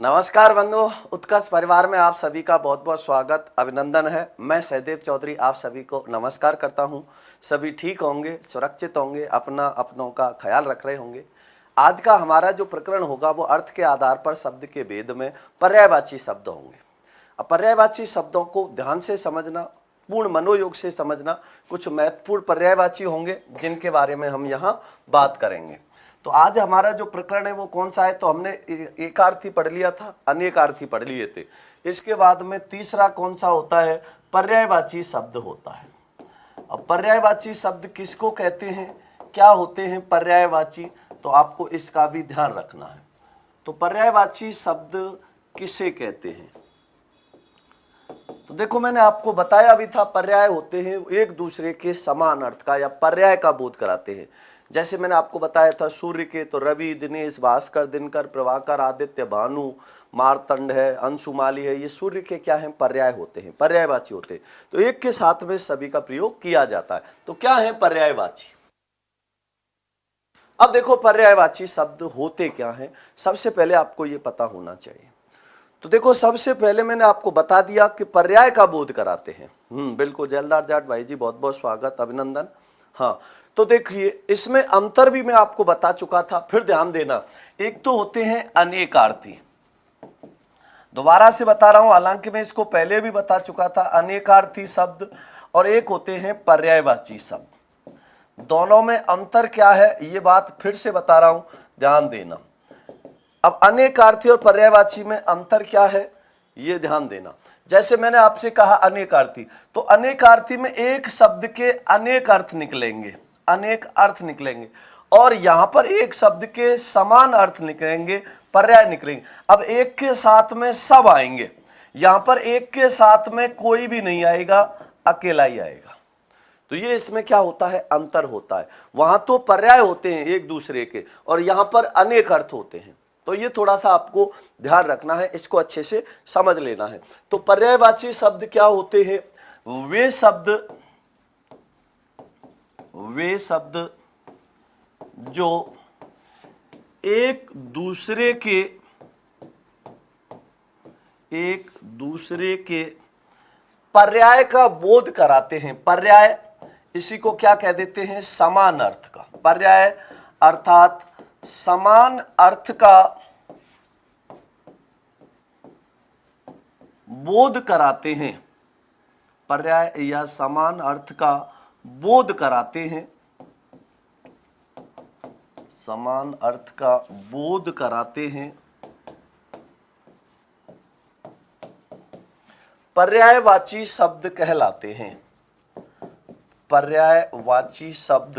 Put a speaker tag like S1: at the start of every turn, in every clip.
S1: नमस्कार बंधु, उत्कर्ष परिवार में आप सभी का बहुत बहुत स्वागत अभिनंदन है। मैं सहदेव चौधरी आप सभी को नमस्कार करता हूं। सभी ठीक होंगे, सुरक्षित होंगे, अपनों का ख्याल रख रहे होंगे। आज का हमारा जो प्रकरण होगा वो अर्थ के आधार पर शब्द के भेद में पर्यायवाची शब्द होंगे। अब पर्यायवाची शब्दों को ध्यान से समझना, पूर्ण मनोयोग से समझना। कुछ महत्वपूर्ण पर्यायवाची होंगे जिनके बारे में हम यहाँ बात करेंगे। तो आज हमारा जो प्रकरण है वो कौन सा है, तो हमने एकार्थी पढ़ लिया था, अनेकार्थी पढ़ लिए थे। इसके बाद में तीसरा कौन सा होता है, पर्यायवाची शब्द होता है। अब पर्यायवाची शब्द किसको कहते हैं, क्या होते हैं पर्यायवाची, तो आपको इसका भी ध्यान रखना है। तो पर्यायवाची शब्द किसे कहते हैं, तो देखो मैंने आपको बताया भी था, पर्याय होते हैं एक दूसरे के समान अर्थ का या पर्याय का बोध कराते हैं। जैसे मैंने आपको बताया था, सूर्य के तो रवि, दिनेश, भास्कर, दिनकर, प्रभाकर, आदित्य, भानु, मार्तंड है, अंशुमाली है, ये सूर्य के क्या हैं, पर्याय होते हैं, पर्यायवाची होते हैं। तो एक के साथ में सभी का प्रयोग किया जाता है। तो क्या है पर्यायवाची। अब देखो पर्यायवाची शब्द होते क्या हैं, सबसे पहले आपको ये पता होना चाहिए। तो देखो सबसे पहले मैंने आपको बता दिया कि पर्याय का बोध कराते हैं। बिल्कुल, जयलदार जाट भाई जी बहुत बहुत स्वागत, अभिनंदन। हाँ, तो देखिए इसमें अंतर भी मैं आपको बता चुका था, फिर ध्यान देना। एक तो होते हैं अनेकार्थी, दोबारा से बता रहा हूं, हालांकि मैं इसको पहले भी बता चुका था, अनेकार्थी शब्द, और एक होते हैं पर्यायवाची शब्द। दोनों में अंतर क्या है ये बात फिर से बता रहा हूं, ध्यान देना। अब अनेकार्थी और पर्यायवाची में अंतर क्या है ये ध्यान देना। जैसे मैंने आपसे कहा अनेकार्थी, तो अनेकार्थी में एक शब्द के अनेक अर्थ निकलेंगे, अनेक अर्थ निकलेंगे, और यहां पर एक शब्द के समान अर्थ निकलेंगे, पर्याय निकलेंगे। अब एक के साथ में सब आएंगे, यहां पर एक के साथ में कोई भी नहीं आएगा, अकेला ही आएगा। तो ये इसमें क्या होता है, अंतर होता है। वहां तो पर्याय होते हैं एक दूसरे के, और यहां पर अनेक अर्थ होते हैं। तो ये थोड़ा सा आपको ध्यान रखना है, इसको अच्छे से समझ लेना है। तो पर्यायवाची शब्द क्या होते हैं, वे शब्द जो एक दूसरे के पर्याय का बोध कराते हैं। पर्याय, इसी को क्या कह देते हैं, समान अर्थ का पर्याय, अर्थात समान अर्थ का बोध कराते हैं। पर्याय या समान अर्थ का बोध कराते हैं, समान अर्थ का बोध कराते हैं, पर्यायवाची शब्द कहलाते हैं। पर्यायवाची शब्द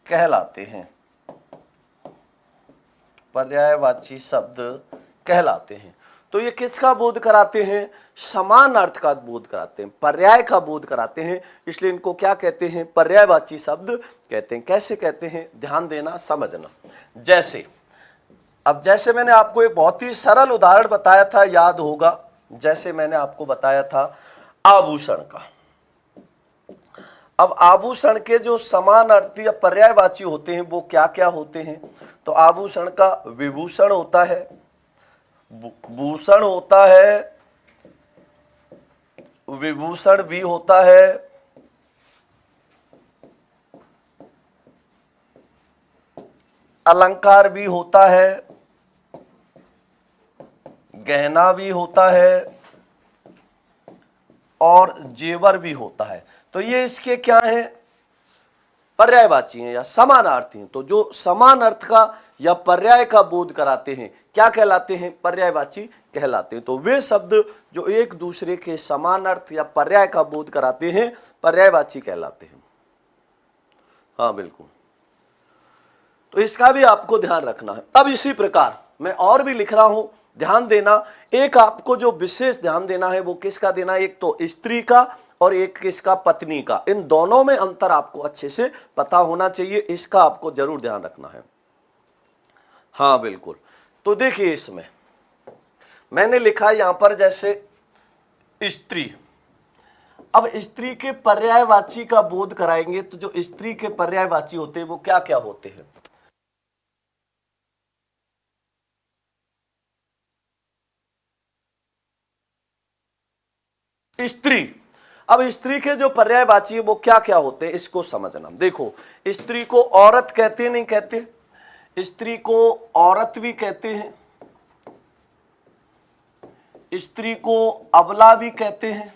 S1: कहलाते हैं, पर्यायवाची शब्द कहलाते हैं। तो ये किसका बोध कराते हैं, समान अर्थ का बोध कराते हैं, पर्याय का बोध कराते हैं, इसलिए इनको क्या कहते हैं, पर्यायवाची शब्द कहते हैं। कैसे कहते हैं, ध्यान देना, समझना। जैसे मैंने आपको एक बहुत ही सरल उदाहरण बताया था, याद होगा, जैसे मैंने आपको बताया था आभूषण का। अब आभूषण के जो समान अर्थी या पर्यायवाची होते हैं वो क्या क्या होते हैं, तो आभूषण का विभूषण होता है, भूषण होता है, विभूषण भी होता है, अलंकार भी होता है, गहना भी होता है, और जेवर भी होता है। तो ये इसके क्या हैं, पर्यायवाची हैं या समानार्थी हैं। तो जो समान अर्थ का या पर्याय का बोध कराते हैं क्या कहलाते हैं, पर्यायवाची कहलाते हैं। तो वे शब्द जो एक दूसरे के समान अर्थ या पर्याय का बोध कराते हैं पर्यायवाची कहलाते हैं। हाँ बिल्कुल, तो इसका भी आपको ध्यान रखना है। अब इसी प्रकार मैं और भी लिख रहा हूं, ध्यान देना। एक आपको जो विशेष ध्यान देना है वो किसका देना है, एक तो स्त्री का और एक किसका, पत्नी का। इन दोनों में अंतर आपको अच्छे से पता होना चाहिए, इसका आपको जरूर ध्यान रखना है। हाँ बिल्कुल, तो देखिए इसमें मैंने लिखा है यहां पर, जैसे स्त्री, अब स्त्री के पर्यायवाची का बोध कराएंगे, तो जो स्त्री के पर्यायवाची होते हैं वो क्या क्या होते हैं? स्त्री। अब स्त्री के जो पर्यायवाची है वो क्या क्या होते हैं, इसको समझना। देखो, स्त्री को औरत कहते नहीं कहते, स्त्री को औरत भी कहते हैं, स्त्री को अबला भी कहते हैं,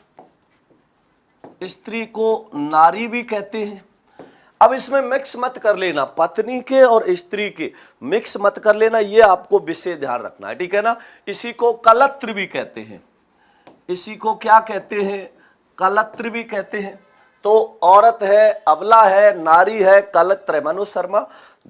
S1: स्त्री को नारी भी कहते हैं। अब इसमें मिक्स मत कर लेना, पत्नी के और स्त्री के मिक्स मत कर लेना, ये आपको विशेष ध्यान रखना है, ठीक है ना। इसी को कलत्र भी कहते हैं, इसी को क्या कहते हैं, कलत्र भी कहते हैं। तो औरत है, अबला है, नारी है, कलत्र है। मनोज शर्मा,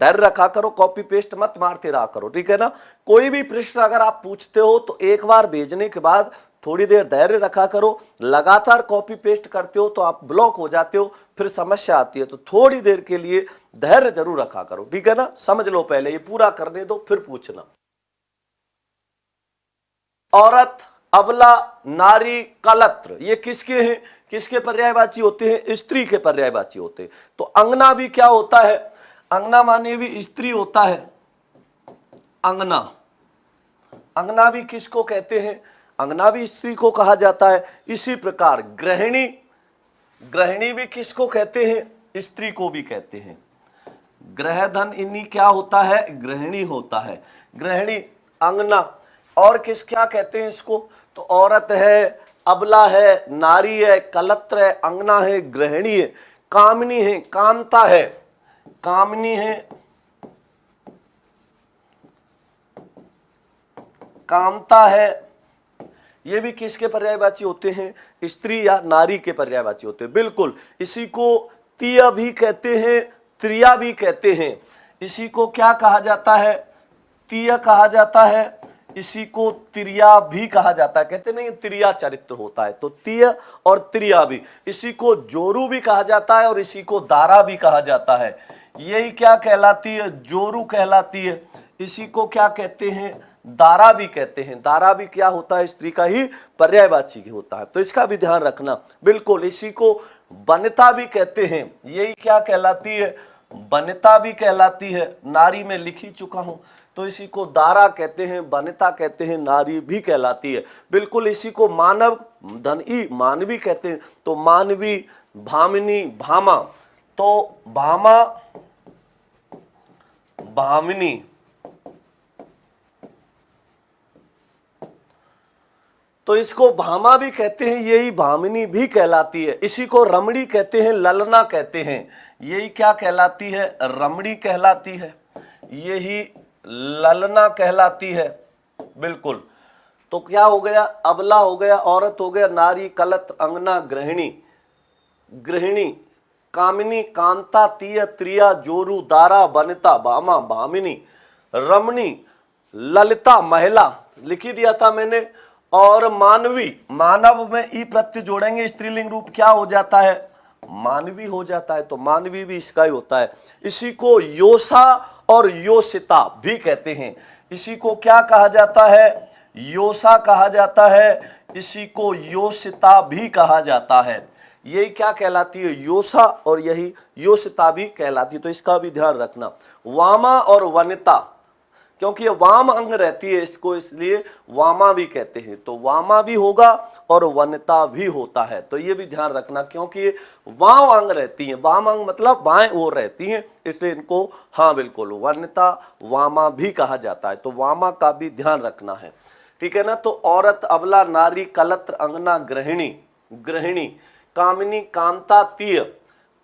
S1: धैर्य रखा करो, कॉपी पेस्ट मत मारते रहा करो, ठीक है ना। कोई भी प्रश्न अगर आप पूछते हो तो एक बार भेजने के बाद थोड़ी देर धैर्य रखा करो। लगातार कॉपी पेस्ट करते हो तो आप ब्लॉक हो जाते हो, फिर समस्या आती है। तो थोड़ी देर के लिए धैर्य जरूर रखा करो, ठीक है ना। समझ लो, पहले ये पूरा करने दो फिर पूछना। औरत, अबला, नारी, कलत्र, ये किसके हैं, किसके पर्यायवाची होते हैं? स्त्री के पर्यायवाची होते हैं। तो अंगना भी क्या होता है? अंगना माने भी स्त्री होता है, अंगना। अंगना भी किसको कहते हैं? अंगना भी स्त्री को कहा जाता है। इसी प्रकार गृहिणी, गृहिणी भी किसको कहते हैं? स्त्री को भी कहते हैं। गृहधन इन्हीं क्या होता है? गृहिणी होता है। गृहिणी, अंगना। और किस क्या कहते हैं इसको? तो औरत है, अबला है, नारी है, कलत्र है, अंगना है, गृहिणी है, कामिनी है, कांता है, कामिनी है, कांता है। ये भी किसके पर्यायवाची होते हैं? स्त्री या नारी के पर्यायवाची होते हैं, बिल्कुल। इसी को तिय भी कहते हैं, त्रिया भी कहते हैं। इसी को क्या कहा जाता है? तिय कहा जाता है। इसी को त्रिया भी कहा जाता है। कहते नहीं त्रिया चरित्र होता है, तो तिय और त्रिया भी। इसी को जोरू भी कहा जाता है और इसी को दारा भी कहा जाता है। यही क्या कहलाती है? जोरू कहलाती है। इसी को क्या कहते हैं? दारा भी कहते हैं। दारा भी क्या होता है? स्त्री का ही पर्यायवाची होता है, तो इसका भी ध्यान रखना, बिल्कुल। इसी को वनिता भी कहते हैं। यही क्या कहलाती है? वनिता भी कहलाती है। नारी में लिख ही चुका हूं, तो इसी को दारा कहते हैं, वनिता कहते हैं, नारी भी कहलाती है, बिल्कुल। इसी को मानव, धनई, मानवी कहते हैं। तो मानवी, भामिनी, भामा। तो भामा, भामिनी, तो इसको भामा भी कहते हैं, यही भामिनी भी कहलाती है। इसी को रमणी कहते हैं, ललना कहते हैं। यही क्या कहलाती है? रमणी कहलाती है, यही ललना कहलाती है, बिल्कुल। तो क्या हो गया? अबला हो गया, औरत हो गया, नारी, कलत्र, अंगना, गृहिणी, गृहिणी, कामिनी, कांता, तिय, त्रिया, जोरू, दारा, वनिता, भामा, भामिनी, रमणी, ललिता, महिला, लिख ही दिया था मैंने। और मानवी, मानव में ई प्रत्यय जोड़ेंगे, स्त्रीलिंग रूप क्या हो जाता है? मानवी हो जाता है। तो मानवी भी इसका ही होता है। इसी को योसा और योसिता भी कहते हैं। इसी को क्या कहा जाता है? योसा कहा जाता है। इसी को योसिता भी कहा जाता है। यही क्या कहलाती है? योसा, और यही योसिता भी कहलाती है। तो इसका भी ध्यान रखना। वामा और वनिता, क्योंकि ये वाम अंग रहती है, इसको इसलिए वामा भी कहते हैं। तो वामा भी होगा और वनिता भी होता है, तो ये भी ध्यान रखना, क्योंकि ये वाम अंग रहती है। वाम अंग मतलब बाएं ओर रहती हैं, इसलिए इनको, हाँ बिल्कुल, वनिता, वामा भी कहा जाता है। तो वामा का भी ध्यान रखना है, ठीक है ना। तो औरत, अबला, नारी, कलत्र, अंगना, गृहिणी, गृहिणी, कामिनी, कांता, तिय,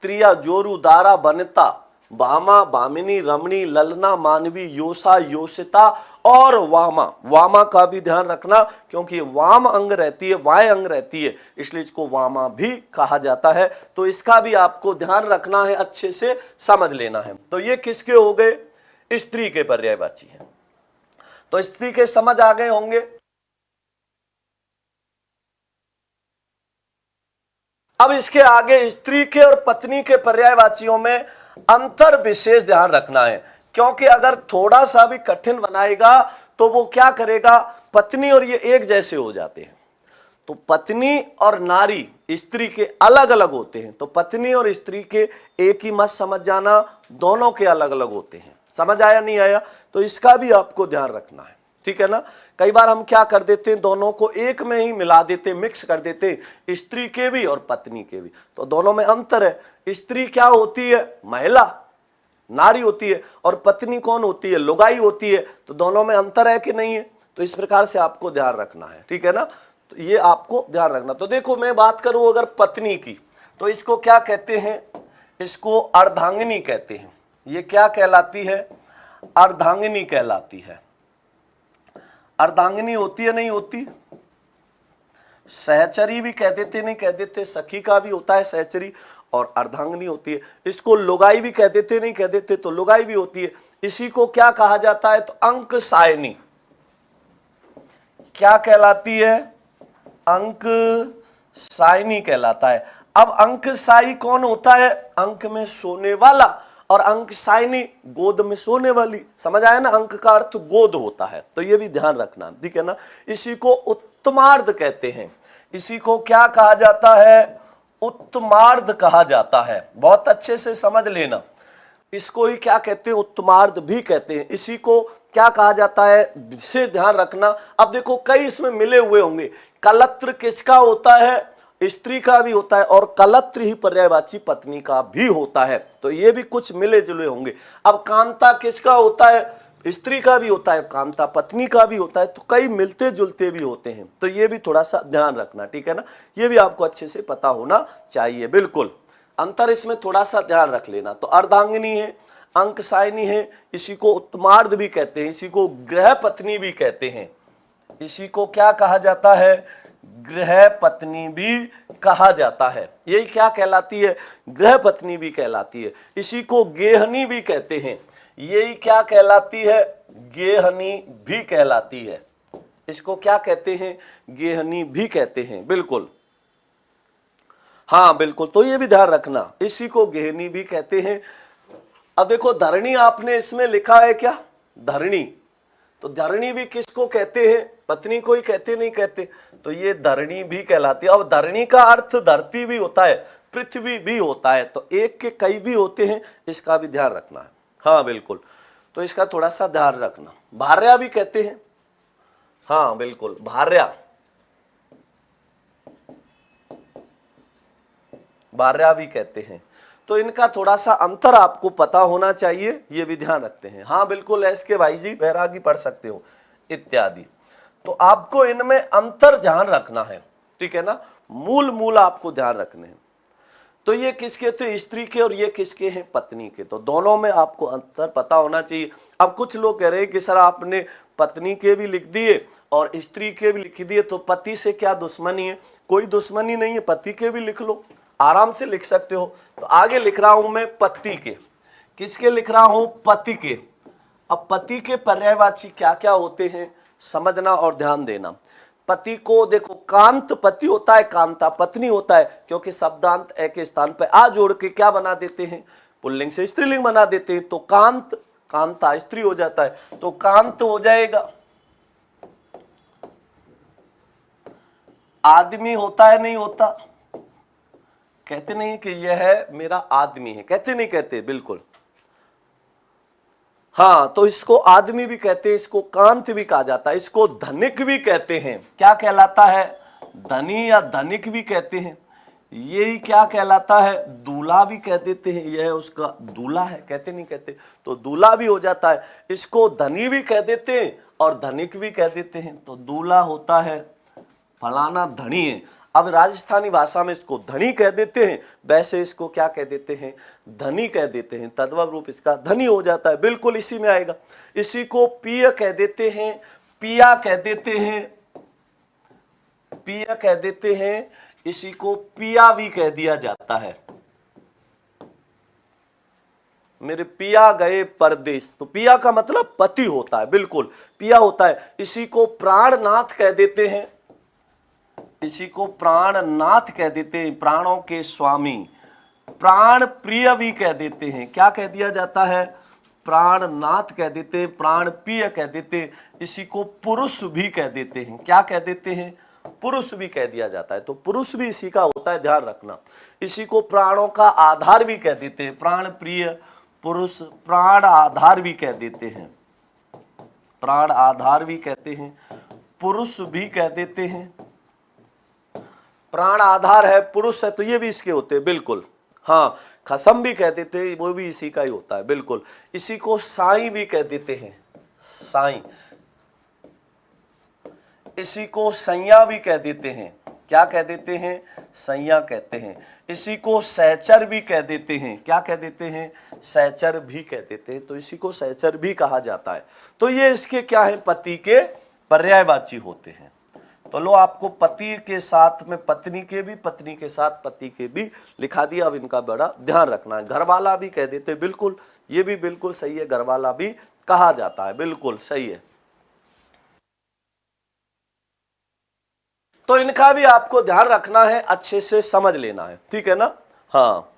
S1: त्रिया, जोरू, दारा, वनिता, भामा, भामिनी, रमणी, ललना, मानवी, योसा, योसिता और वामा। वामा का भी ध्यान रखना, क्योंकि वाम अंग रहती है, वाय अंग रहती है, इसलिए इसको वामा भी कहा जाता है। तो इसका भी आपको ध्यान रखना है, अच्छे से समझ लेना है। तो ये किसके हो गए? स्त्री के पर्यायवाची हैं। तो स्त्री के समझ आ गए होंगे। अब इसके आगे स्त्री के और पत्नी के पर्यायवाचियों में अंतर विशेष ध्यान रखना है, क्योंकि अगर थोड़ा सा भी कठिन बनाएगा तो वो क्या करेगा? पत्नी और ये एक जैसे हो जाते हैं। तो पत्नी और नारी स्त्री के अलग अलग होते हैं। तो पत्नी और स्त्री के एक ही मत समझ जाना, दोनों के अलग अलग होते हैं। समझ आया नहीं आया? तो इसका भी आपको ध्यान रखना है, ठीक है ना। कई बार हम क्या कर देते हैं, दोनों को एक में ही मिला देते, मिक्स कर देते, स्त्री के भी और पत्नी के भी। तो दोनों में अंतर है। स्त्री क्या होती है? महिला, नारी होती है, और पत्नी कौन होती है? लुगाई होती है। तो दोनों में अंतर है कि नहीं है? तो इस प्रकार से आपको ध्यान रखना है, ठीक है ना। तो ये आपको ध्यान रखना। तो देखो, मैं बात करूं अगर पत्नी की, तो इसको क्या कहते हैं? इसको अर्धांगिनी कहते हैं। ये क्या कहलाती है? अर्धांगिनी कहलाती है। अर्धांगिनी होती है, नहीं होती? सहचरी भी कह देते, नहीं कह देते? सखी का भी होता है सहचरी, और अर्धांगिनी होती है। इसको लुगाई भी कह देते, नहीं कह देते? तो लुगाई भी होती है। इसी को क्या कहा जाता है? तो अंक सायनी। क्या कहलाती है? अंक सायनी कहलाता है। अब अंक साई कौन होता है? अंक में सोने वाला, और अंक सायनी गोद में सोने वाली। समझ आया ना? अंक का अर्थ गोद होता है, तो ये भी ध्यान रखना, ठीक है ना। इसी को उत्तमार्ध कहते हैं। इसी को क्या कहा जाता है? उत्तमार्ध कहा जाता है। बहुत अच्छे से समझ लेना। इसको ही क्या कहते हैं? उत्तमार्ध भी कहते हैं। इसी को क्या कहा जाता है? विशेष ध्यान रखना। अब देखो, कई इसमें मिले हुए होंगे। कलत्र किसका होता है? स्त्री का भी होता है, और कलत्र ही पर्यायवाची पत्नी का भी होता है। तो ये भी कुछ मिले जुले होंगे। अब कांता किसका होता है? स्त्री का भी होता है, कांता पत्नी का भी होता है। तो कई मिलते जुलते भी होते हैं। तो ये भी थोड़ा सा ध्यान रखना, ठीक है ना। ये भी आपको अच्छे से पता होना चाहिए। बिल्कुल अंतर इसमें थोड़ा सा ध्यान रख लेना। तो अर्धांगिनी है, अंक सायनी है, इसी को उत्तमार्ध भी कहते हैं, इसी को गृह पत्नी भी कहते हैं। इसी को क्या कहा जाता है? गृह पत्नी भी कहा जाता है। यही क्या कहलाती है? गृह पत्नी भी कहलाती है। इसी को गेहनी भी कहते हैं। यही क्या कहलाती है? गेहनी भी कहलाती है। इसको क्या कहते हैं? गेहनी भी कहते हैं। बिल्कुल, हाँ बिल्कुल। तो ये भी ध्यान रखना, इसी को गेहनी भी कहते हैं। अब देखो, धरणी आपने इसमें लिखा है क्या? धरणी। तो धरणी भी किसको कहते हैं? पत्नी को ही कहते, नहीं कहते? तो ये धरणी भी कहलाती है। अब धरणी का अर्थ धरती भी होता है, पृथ्वी भी होता है। तो एक के कई भी होते हैं, इसका भी ध्यान रखना है। हाँ बिल्कुल, तो इसका थोड़ा सा ध्यान रखना। भार्या भी कहते हैं। हाँ बिल्कुल, भार्या, भार्या भी कहते हैं। तो इनका थोड़ा सा अंतर आपको पता होना चाहिए, ये भी ध्यान रखते हैं। हाँ बिल्कुल, एस के भाई जी, बैरागी पढ़ सकते हो इत्यादि। तो आपको इनमें अंतर ध्यान रखना है, ठीक है ना। मूल आपको ध्यान रखने हैं। तो ये किसके थे? स्त्री के, और ये किसके हैं? पत्नी के। तो दोनों में आपको अंतर पता होना चाहिए। अब कुछ लोग कह रहे हैं कि सर आपने पत्नी के भी लिख दिए और स्त्री के भी लिख दिए, तो पति से क्या दुश्मनी है? कोई दुश्मनी नहीं है, पति के भी लिख लो, आराम से लिख सकते हो। तो आगे लिख रहा हूं मैं पति के। किसके लिख रहा हूं? पति के। अब पति के पर्यायवाची क्या क्या होते हैं समझना और ध्यान देना। पति को देखो, कांत पति होता है, कांता पत्नी होता है, क्योंकि शब्दांत ए के स्थान पर आ जोड़ के क्या बना देते हैं? पुल्लिंग से स्त्रीलिंग बना देते हैं। तो कांत, कांता स्त्री हो जाता है, तो कांत हो जाएगा। आदमी होता है, नहीं होता? कहते नहीं कि यह मेरा आदमी है, कहते नहीं कहते? बिल्कुल, हाँ। तो इसको आदमी भी कहते हैं, इसको कांत भी कहा जाता है, इसको धनिक भी कहते हैं। क्या कहलाता है? धनी या धनिक भी कहते हैं। यही क्या कहलाता है? दूल्हा भी कह देते हैं, यह उसका दूल्हा है, कहते नहीं कहते? तो दूल्हा भी हो जाता है। इसको धनी भी कह देते हैं और धनिक भी कह देते हैं। तो दूल्हा होता है फलाना धनी है। अब राजस्थानी भाषा में इसको धनी कह देते हैं, वैसे इसको क्या कह देते हैं? धनी कह देते हैं। तद्भव रूप इसका धनी हो जाता है। बिल्कुल इसी में आएगा। इसी को पिय कह देते हैं, पिया कह देते हैं, पिय कह देते हैं। इसी को पिया भी कह दिया जाता है। मेरे पिया गए परदेश, तो पिया का मतलब पति होता है। बिल्कुल, पिया होता है। इसी को प्राणनाथ कह देते हैं, इसी को प्राणनाथ कह देते हैं, प्राणों के स्वामी। प्राण प्रिय भी कह देते हैं। क्या कह दिया जाता है? प्राणनाथ कह देते हैं, प्राण प्रिय कह देते हैं। इसी को पुरुष भी कह देते हैं। क्या कह देते हैं? पुरुष भी कह दिया जाता है। तो पुरुष भी इसी का होता है, ध्यान रखना। इसी को प्राणों का आधार भी कह देते हैं, प्राण प्रिय पुरुष, प्राण आधार भी कह देते हैं, प्राण आधार भी कहते हैं, पुरुष भी कह देते हैं। प्राण आधार है, पुरुष है, तो ये भी इसके होते हैं, बिल्कुल। हाँ, खसम भी कह देते हैं, वो भी इसी का ही होता है, बिल्कुल। इसी को साई भी कह देते हैं, साई। इसी को सैया भी कह देते हैं, क्या कह देते हैं? सैया कहते हैं। इसी को सहचर भी कह देते हैं, क्या कह देते हैं? सहचर भी कह देते हैं। तो इसी को सहचर भी कहा जाता है। तो ये इसके क्या है? पति के पर्यायवाची होते हैं। तो लो, आपको पति के साथ में पत्नी के भी, पत्नी के साथ पति के भी लिखा दिया। अब इनका बड़ा ध्यान रखना है। घरवाला भी कह देते, बिल्कुल, ये भी बिल्कुल सही है, घरवाला भी कहा जाता है, बिल्कुल सही है। तो इनका भी आपको ध्यान रखना है, अच्छे से समझ लेना है, ठीक है ना? हाँ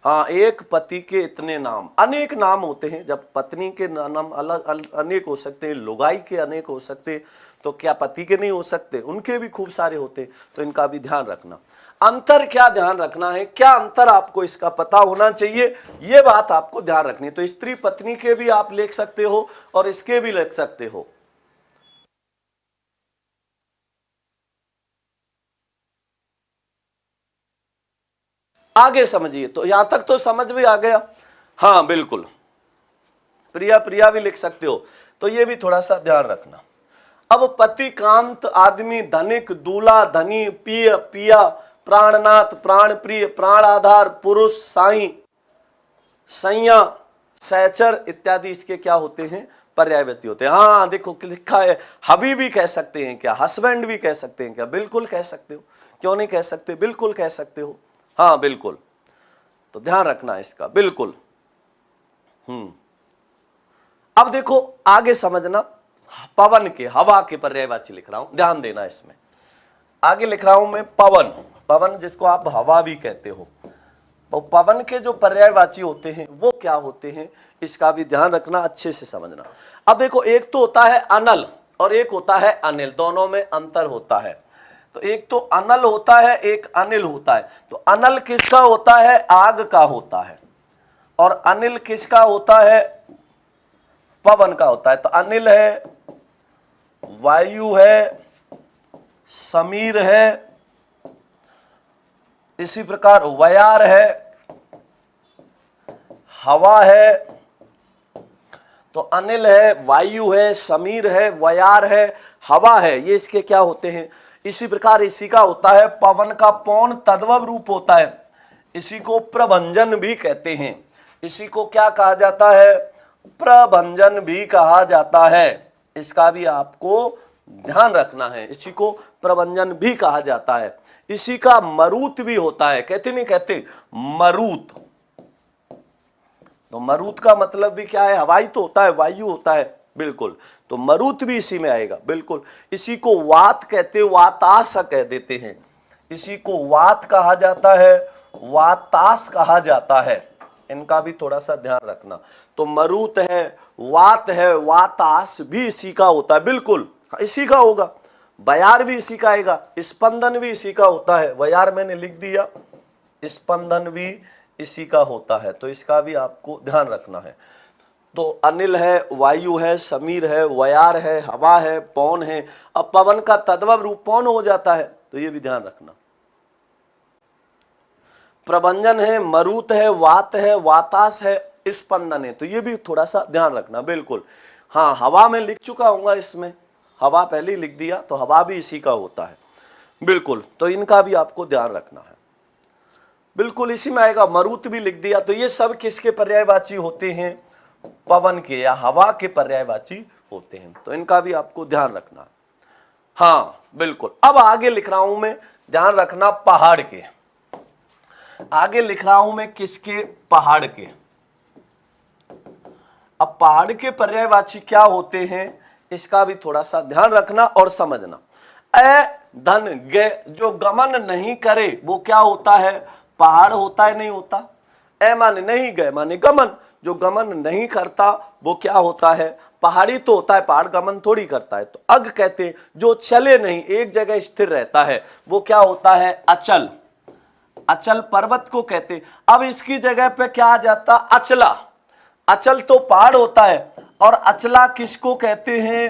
S1: हाँ, एक पति के इतने नाम, अनेक नाम होते हैं। जब पत्नी के नाम अलग अनेक हो सकते हैं, लुगाई के अनेक हो सकते हैं, तो क्या पति के नहीं हो सकते? उनके भी खूब सारे होते हैं। तो इनका भी ध्यान रखना। अंतर क्या ध्यान रखना है, क्या अंतर आपको इसका पता होना चाहिए, ये बात आपको ध्यान रखनी है। तो स्त्री पत्नी के भी आप लिख सकते हो और इसके भी लिख सकते हो। आगे समझिए। तो यहां तक तो समझ भी आ गया। हाँ बिल्कुल, प्रिया प्रिया भी लिख सकते हो। तो ये भी थोड़ा सा ध्यान रखना। अब पति, कांत, आदमी, धनिक, दूल्हा, धनी, पिय, पिया, प्राणनाथ, प्राण प्रिय, प्राण आधार, पुरुष, साई, सैया, सहचर इत्यादि इसके क्या होते हैं? पर्यायवाची होते हैं। हाँ देखो लिखा है, हबी भी कह सकते हैं क्या? हस्बैंड भी कह सकते हैं क्या? बिल्कुल कह सकते हो, क्यों नहीं कह सकते? बिल्कुल कह सकते हो। हाँ बिल्कुल, तो ध्यान रखना इसका, बिल्कुल। अब देखो आगे समझना, पवन के, हवा के पर्यायवाची लिख रहा हूं, ध्यान देना इसमें। आगे लिख रहा हूं मैं पवन, पवन जिसको आप हवा भी कहते हो। तो पवन के जो पर्यायवाची होते हैं वो क्या होते हैं, इसका भी ध्यान रखना, अच्छे से समझना। अब देखो, एक तो होता है अनल और एक होता है अनिल, दोनों में अंतर होता है। तो एक तो अनल होता है, एक अनिल होता है। तो अनल किसका होता है? आग का होता है। और अनिल किसका होता है? पवन का होता है। तो अनिल है, वायु है, समीर है, इसी प्रकार वयार है, हवा है। तो अनिल है, वायु है, समीर है, वयार है, हवा है, ये इसके क्या होते हैं? इसी प्रकार इसी का होता है पवन का पौन तद्भव रूप होता है। इसी को प्रभंजन भी कहते हैं। इसी को क्या कहा जाता है? प्रभंजन भी कहा जाता है। इसका भी आपको ध्यान रखना है, इसी को प्रभंजन भी कहा जाता है। इसी का मरुत भी होता है, कहते नहीं कहते? मरुत। तो मरुत का मतलब भी क्या है? हवाई तो होता है, वायु होता है, बिल्कुल। तो मरुत भी इसी में आएगा, बिल्कुल। इसी को वात कहते, वातास कह देते हैं। इसी को वात कहा जाता है, वातास कहा जाता है। इनका भी थोड़ा सा ध्यान रखना। तो मरुत है, वात है, वातास भी इसी का होता है, बिल्कुल इसी का होगा। वयार भी इसी का आएगा, स्पंदन भी इसी का होता है। वयार मैंने लिख दिया, स्पंदन भी इसी का होता है। तो इसका भी आपको ध्यान रखना है। तो अनिल है, वायु है, समीर है, वयार है, हवा है, पौन है। अब पवन का तद्भव रूप पौन हो जाता है, तो ये भी ध्यान रखना। प्रभंजन है, मरुत है, वात है, वातास है, स्पंदन है। तो ये भी थोड़ा सा ध्यान रखना, बिल्कुल। हाँ, हवा में लिख चुका हूंगा, इसमें हवा पहले ही लिख दिया, तो हवा भी इसी का होता है, बिल्कुल। तो इनका भी आपको ध्यान रखना है, बिल्कुल इसी में आएगा। मरुत भी लिख दिया। तो ये सब किसके पर्यायवाची होते हैं? पवन के या हवा के पर्यायवाची होते हैं। तो इनका भी आपको ध्यान रखना। हाँ बिल्कुल। अब आगे लिख रहा हूं मैं, ध्यान रखना, पहाड़ के। आगे लिख रहा हूं मैं किसके? पहाड़ के। अब पहाड़ के पर्यायवाची क्या होते हैं, इसका भी थोड़ा सा ध्यान रखना और समझना। अ धन गे, जो गमन नहीं करे वो क्या होता है? पहाड़ होता है, नहीं होता? ए माने नहीं, गए माने गमन। जो गमन नहीं करता वो क्या होता है? पहाड़ी तो होता है, पहाड़ गमन थोड़ी करता है। तो अग कहते हैं जो चले नहीं, एक जगह स्थिर रहता है, वो क्या होता है? अचल। अचल पर्वत को कहते हैं। अब इसकी जगह पे क्या आ जाता? अचला। अचल तो पहाड़ होता है, और अचला किसको कहते हैं?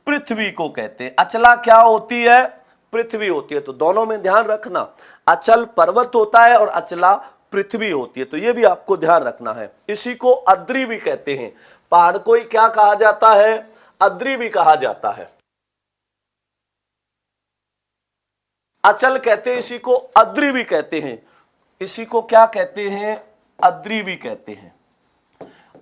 S1: पृथ्वी को कहते हैं। अचला क्या होती है? पृथ्वी होती है। तो दोनों में ध्यान रखना, अचल पर्वत होता है और अचला पृथ्वी होती है। तो ये भी आपको ध्यान रखना है। इसी को अद्री भी कहते हैं। पहाड़ को ही क्या कहा जाता है? अद्री भी कहा जाता है। अचल कहते हैं, इसी को अद्री भी कहते हैं। इसी को क्या कहते हैं? अद्री भी कहते हैं।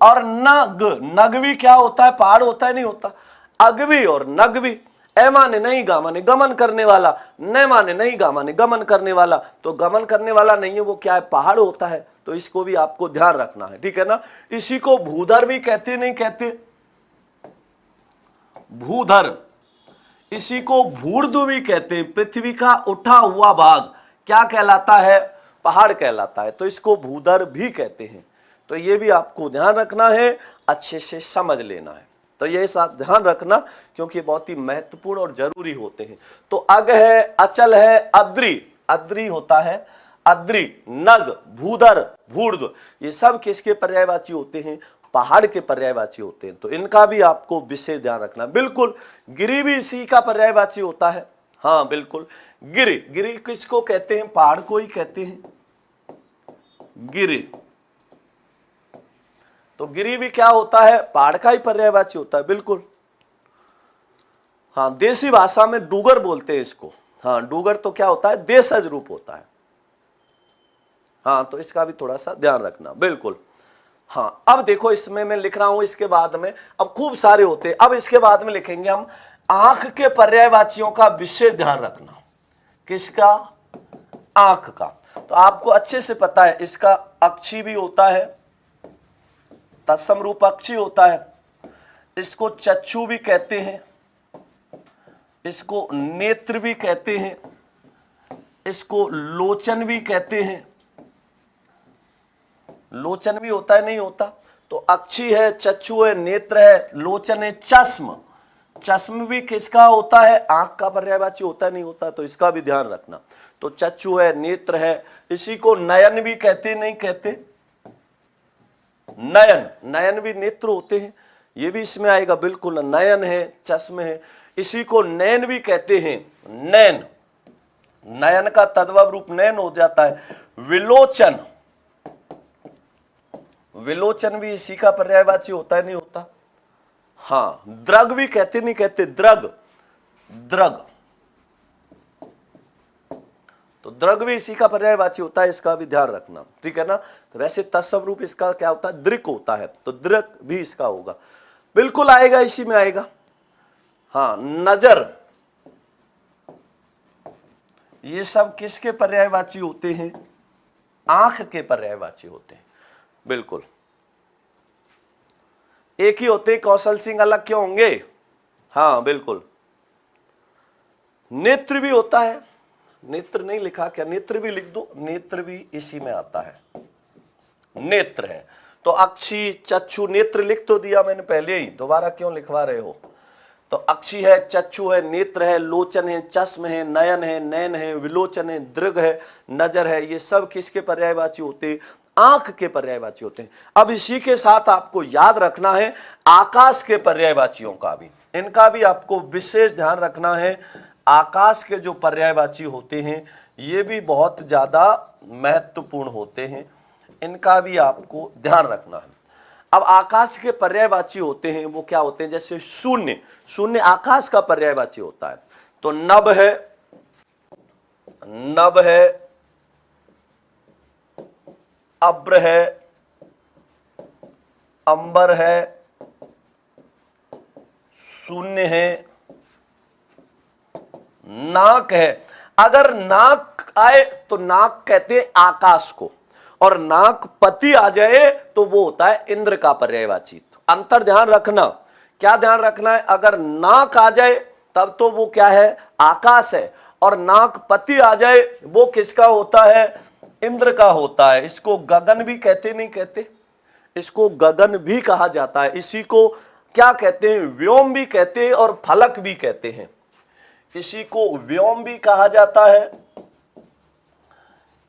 S1: और नग, नग भी क्या होता है? पहाड़ होता है, नहीं होता? अगवी और नगवी, ए माने नहीं, गा माने गमन करने वाला, न माने नहीं, गा माने गमन करने वाला। तो गमन करने वाला नहीं है, वो क्या है? पहाड़ होता है। तो इसको भी आपको ध्यान रखना है, ठीक है ना। इसी को भूधर भी कहते, नहीं कहते? भूधर। इसी को भूर्दु भी कहते हैं। पृथ्वी का उठा हुआ भाग क्या कहलाता है? पहाड़ कहलाता है। तो इसको भूधर भी कहते हैं। तो ये भी आपको ध्यान रखना है, अच्छे से समझ लेना है। तो ये साथ ध्यान रखना, क्योंकि बहुत ही महत्वपूर्ण और जरूरी होते हैं। तो अग है, अचल है, अद्री, अद्री होता है, अद्री, नग, भूधर, भूर्द, ये सब किसके पर्यायवाची होते हैं? पहाड़ के पर्यायवाची होते हैं। तो इनका भी आपको विशेष ध्यान रखना। बिल्कुल, गिरी भी इसी का पर्यायवाची होता है। हाँ बिल्कुल, गिरी, गिरी किसको कहते हैं? पहाड़ को ही कहते हैं गिरी। तो गिरी भी क्या होता है? पहाड़ का ही पर्यायवाची होता है। बिल्कुल, हाँ, देसी भाषा में डूगर बोलते हैं इसको। हाँ, डूगर तो क्या होता है? देशज रूप होता है। हाँ, तो इसका भी थोड़ा सा ध्यान रखना। बिल्कुल, हाँ। अब देखो, इसमें मैं लिख रहा हूं, इसके बाद में अब खूब सारे होते हैं। अब इसके बाद में लिखेंगे हम आंख के पर्यायवाचियों का विशेष ध्यान रखना। किसका? आंख का। तो आपको अच्छे से पता है, इसका अक्षी भी होता है, तत्सम रूप अक्षी होता है। इसको चक्षु भी कहते हैं, इसको नेत्र भी कहते हैं, इसको लोचन भी कहते हैं। लोचन भी होता है, नहीं होता? तो अक्षी है, चक्षु है, नेत्र है, लोचन है, चश्म। चश्म भी किसका होता है? आंख का पर्यायवाची होता है, नहीं होता? तो इसका भी ध्यान रखना। तो चक्षु है, नेत्र है, इसी को नयन भी कहते, नहीं कहते? नयन, नयन भी नेत्र होते हैं, ये भी इसमें आएगा। बिल्कुल, नयन है, चश्म है, इसी को नैन भी कहते हैं। नैन, नयन का तद्भव रूप नैन हो जाता है। विलोचन, विलोचन भी इसी का पर्यायवाची होता है, नहीं होता? हाँ, द्रग भी कहते, नहीं कहते? द्रग, द्रग, तो द्रग भी इसी का पर्यायवाची होता है। इसका भी ध्यान रखना, ठीक है ना। तो वैसे तत्सम रूप इसका क्या होता है? दृक होता है। तो दृक भी इसका होगा। बिल्कुल आएगा, इसी में आएगा। हाँ, नजर, ये सब किसके पर्यायवाची होते हैं? आंख के पर्यायवाची होते हैं। बिल्कुल, एक ही होते। कौशल सिंह अलग क्यों होंगे? हाँ बिल्कुल, नेत्र भी होता है। नेत्र नहीं लिखा क्या? नेत्र भी लिख दो, नेत्र भी इसी में आता है, नेत्र है। तो अक्षी, चक्षु, नेत्र लिख तो दिया मैंने पहले ही, दोबारा क्यों लिखवा रहे हो? तो अक्षी है, चक्षु है, नेत्र है, लोचन है, चश्म है, नयन है, नैन है, विलोचन है, दृग है, नजर है, ये सब किसके पर्यायवाची होते हैं? आंख के पर्यायवाची होते हैं। अब इसी के साथ आपको याद रखना है आकाश के पर्यायवाचियों का भी, इनका भी आपको विशेष ध्यान रखना है। आकाश के जो पर्यायवाची होते हैं ये भी बहुत ज्यादा महत्वपूर्ण होते हैं, इनका भी आपको ध्यान रखना है। अब आकाश के पर्यायवाची होते हैं वो क्या होते हैं? जैसे शून्य, शून्य आकाश का पर्यायवाची होता है। तो नभ है, नभ है, अब्र है, अंबर है, शून्य है, नाक है। अगर नाक आए तो नाक कहते हैं आकाश को, और नाक पति आ जाए तो वो होता है इंद्र का पर्यायवाची। तो अंतर ध्यान रखना। क्या ध्यान रखना है? अगर नाक आ जाए तब तो वो क्या है? आकाश है, और नाक पति आ जाए वो किसका होता है? इंद्र का होता है। इसको गगन भी कहते, नहीं कहते, इसको गगन भी कहा जाता है। इसी को क्या कहते हैं, व्योम भी कहते हैं और फलक भी कहते हैं। इसी को व्योम भी कहा जाता है,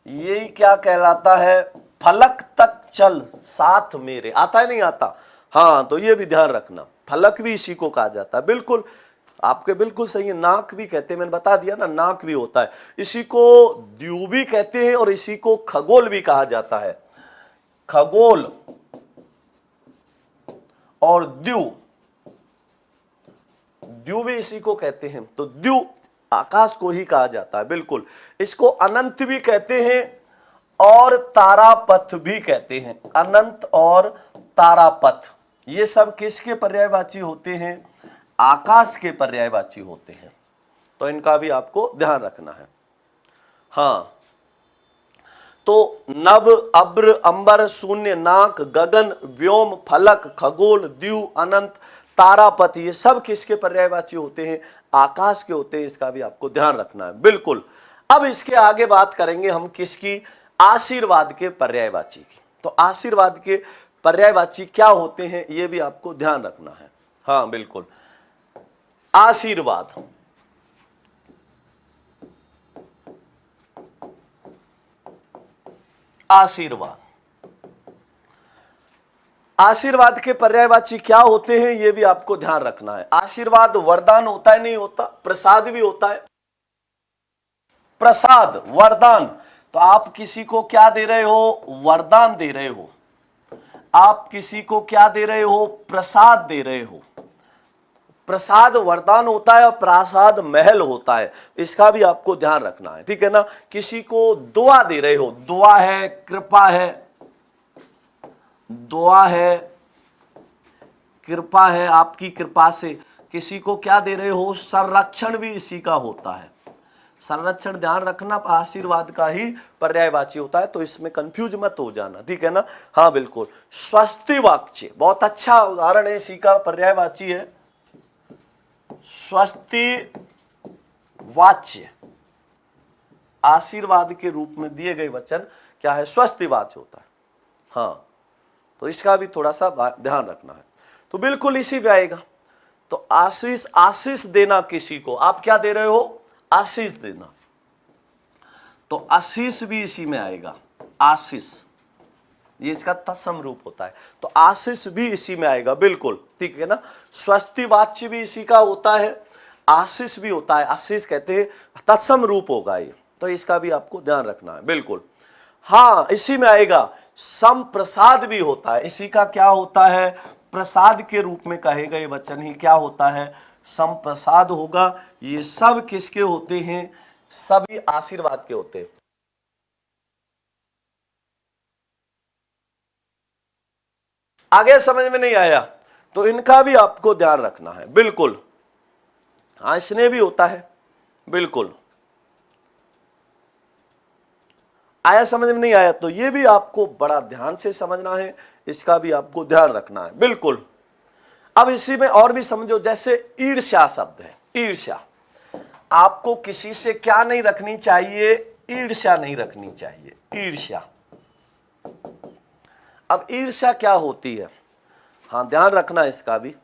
S1: यही क्या कहलाता है, फलक तक चल साथ मेरे, आता है नहीं आता, हाँ, तो ये भी ध्यान रखना, फलक भी इसी को कहा जाता है। बिल्कुल आपके बिल्कुल सही है, नाक भी कहते हैं, मैंने बता दिया ना, नाक भी होता है। इसी को द्यू भी कहते हैं और इसी को खगोल भी कहा जाता है। खगोल और द्यू, द्यू भी इसी को कहते हैं। तो द्यू आकाश को ही कहा जाता है। बिल्कुल, इसको अनंत भी कहते हैं और तारापथ भी कहते हैं। अनंत और तारापथ ये सब किसके पर्यायवाची होते हैं, आकाश के पर्यायवाची होते हैं। तो इनका भी आपको ध्यान रखना है। हाँ, तो नभ, अब्र, अंबर, शून्य, नाक, गगन, व्योम, फलक, खगोल, द्यू, अनंत, तारापथ ये सब किसके पर्यायवाची होते हैं, आकाश के होते हैं। इसका भी आपको ध्यान रखना है। बिल्कुल, अब इसके आगे बात करेंगे हम किसकी, आशीर्वाद के पर्यायवाची की। तो आशीर्वाद के पर्यायवाची क्या होते हैं ये भी आपको ध्यान रखना है। हाँ बिल्कुल, आशीर्वाद, आशीर्वाद, आशीर्वाद के पर्यायवाची क्या होते हैं ये भी आपको ध्यान रखना है। आशीर्वाद वरदान होता है, नहीं होता, प्रसाद भी होता है। प्रसाद, वरदान, तो आप किसी को क्या दे रहे हो, वरदान दे रहे हो। आप किसी को क्या दे रहे हो, प्रसाद दे रहे हो। प्रसाद वरदान होता है और प्रसाद महल होता है। इसका भी आपको ध्यान रखना है, ठीक है ना। किसी को दुआ दे रहे हो, दुआ है, कृपा है, दुआ है, कृपा है, आपकी कृपा से। किसी को क्या दे रहे हो, संरक्षण भी इसी का होता है। संरक्षण ध्यान रखना आशीर्वाद का ही पर्यायवाची होता है, तो इसमें कंफ्यूज मत हो जाना, ठीक है ना। हाँ बिल्कुल, स्वस्ति वाक्य बहुत अच्छा उदाहरण है, इसी का पर्यायवाची है स्वस्ति वाच्य। आशीर्वाद के रूप में दिए गए वचन क्या है, स्वस्ति वाच्य होता है। हाँ, तो इसका भी थोड़ा सा ध्यान रखना है। तो बिल्कुल इसी पे आएगा। तो आशीष, आशीष देना किसी को, आप क्या दे रहे हो, आशीष देना, तो आशीष भी इसी में आएगा। आशीष ये इसका तत्सम रूप होता है, तो आशीष भी इसी में आएगा। बिल्कुल ठीक है ना। स्वस्ति वाच्य भी इसी का होता है, आशीष भी होता है। आशीष कहते हैं तत्सम रूप होगा ये, तो इसका भी आपको ध्यान रखना है। बिल्कुल, हाँ इसी में आएगा। संप्रसाद भी होता है, इसी का क्या होता है, प्रसाद के रूप में कहे गए वचन ही क्या होता है, संप्रसाद होगा। ये सब किसके होते हैं, सभी आशीर्वाद के होते हैं। आगे समझ में नहीं आया तो इनका भी आपको ध्यान रखना है। बिल्कुल, हाँ स्नेह भी होता है। बिल्कुल, आया समझ में नहीं आया तो ये भी आपको बड़ा ध्यान से समझना है, इसका भी आपको ध्यान रखना है। बिल्कुल, अब इसी में और भी समझो, जैसे ईर्ष्या शब्द है, ईर्ष्या, आपको किसी से क्या नहीं रखनी चाहिए, ईर्ष्या नहीं रखनी चाहिए, ईर्ष्या। अब ईर्ष्या क्या होती है, हाँ ध्यान रखना इसका भी।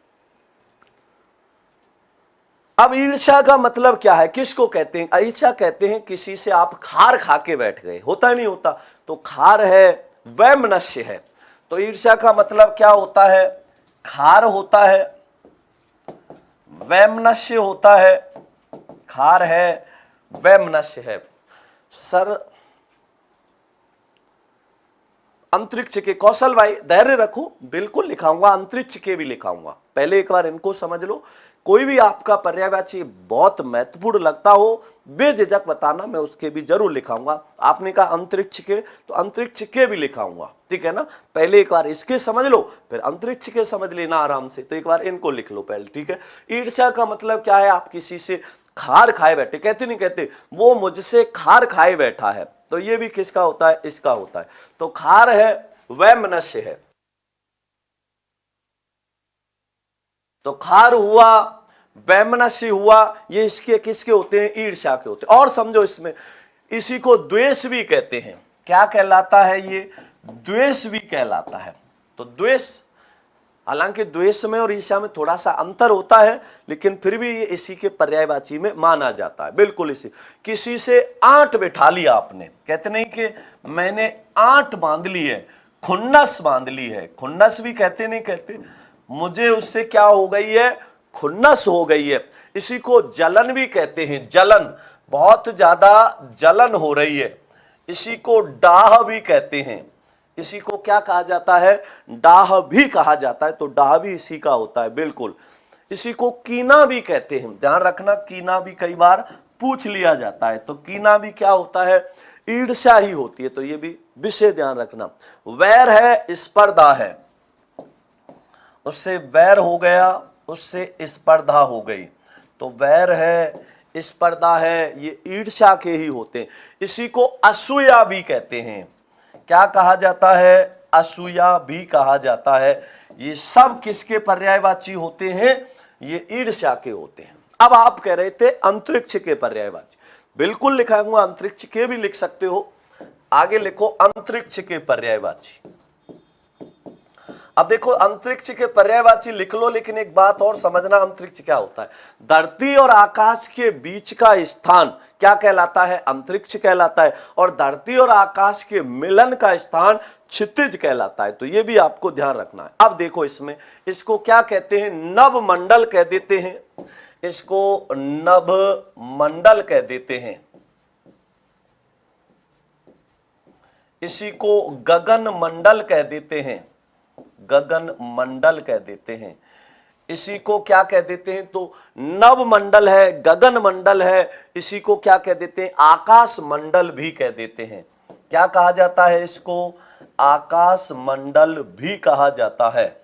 S1: अब ईर्ष्या का मतलब क्या है, किसको कहते हैं, ईर्ष्या कहते हैं किसी से आप खार खा के बैठ गए, होता है नहीं होता, तो खार है, वैमनस्य है। तो ईर्ष्या का मतलब क्या होता है, खार होता है, वैमनस्य होता है, खार है, वैमनस्य है। सर अंतरिक्ष के, कौशल भाई धैर्य रखो, बिल्कुल लिखाऊंगा, अंतरिक्ष के भी लिखाऊंगा। पहले एक बार इनको समझ लो। कोई भी आपका पर्यायवाची बहुत महत्वपूर्ण लगता हो बेझिझक बताना, मैं उसके भी जरूर लिखाऊंगा। आपने कहा अंतरिक्ष के, तो अंतरिक्ष के भी लिखाऊंगा, ठीक है ना। पहले एक बार इसके समझ लो, फिर अंतरिक्ष के समझ लेना आराम से। तो एक बार इनको लिख लो पहले, ठीक है। ईर्ष्या का मतलब क्या है, आप किसी से खार खाए बैठे, कहते नहीं कहते वो मुझसे खार खाए बैठा है, तो ये भी किसका होता है, इसका होता है। तो खार है, वैमनस्य है, तो खार हुआ, वैमनस्य हुआ, ये इसके किसके होते हैं, ईर्ष्या के होते हैं। और समझो इसमें, इसी को द्वेष भी कहते हैं। क्या कहलाता है? ये द्वेष भी कहलाता है। तो द्वेष, हालांकि द्वेष में और ईर्ष्या में थोड़ा सा अंतर होता है, लेकिन फिर भी ये इसी के पर्यायवाची में माना जाता है। बिल्कुल इसी, किसी से आंट बैठा लिया आपने, कहते नहीं कि मैंने आंट बांध ली है, खुन्नस बांध ली है। खुन्नस भी कहते नहीं कहते, मुझे उससे क्या हो गई है? खुन्नस हो गई है। इसी को जलन भी कहते हैं, जलन, बहुत ज्यादा जलन हो रही है। इसी को डाह भी कहते हैं। इसी को क्या कहा जाता है? डाह भी कहा जाता है। तो डाह भी इसी का होता है। बिल्कुल। इसी को कीना भी कहते हैं। ध्यान रखना, कीना भी कई बार पूछ लिया जाता है। तो कीना भी क्या होता है? ईर्ष्या ही होती है। तो ये भी विषय ध्यान रखना। वैर है, स्पर्धा है, उससे वैर हो गया, उससे स्पर्धा हो गई। तो वैर है, स्पर्धा है, ये ईर्ष्या के ही होते हैं। इसी को असूया भी कहते हैं। क्या कहा जाता है? असूया भी कहा जाता है। ये सब किसके पर्यायवाची होते हैं? ये ईर्ष्या के होते हैं। अब आप कह रहे थे अंतरिक्ष के पर्यायवाची, बिल्कुल लिखाऊंगा, अंतरिक्ष के भी लिख सकते हो। आगे लिखो अंतरिक्ष के पर्यायवाची। अब देखो अंतरिक्ष के पर्यायवाची लिख लो, लेकिन एक बात और समझना, अंतरिक्ष क्या होता है? धरती और आकाश के बीच का स्थान क्या कहलाता है? अंतरिक्ष कहलाता है। और धरती और आकाश के मिलन का स्थान क्षितिज कहलाता है। तो ये भी आपको ध्यान रखना है। अब देखो इसमें, इसको क्या कहते हैं? नभ मंडल कह देते हैं। इसको नभ मंडल कह देते हैं। इसी को गगन मंडल कह देते हैं। गगन मंडल कह देते हैं। इसी को क्या कह देते हैं? तो नव मंडल है, गगन मंडल है। इसी को क्या कह देते हैं? आकाश मंडल भी कह देते हैं। क्या कहा जाता है इसको? आकाश मंडल भी कहा जाता है।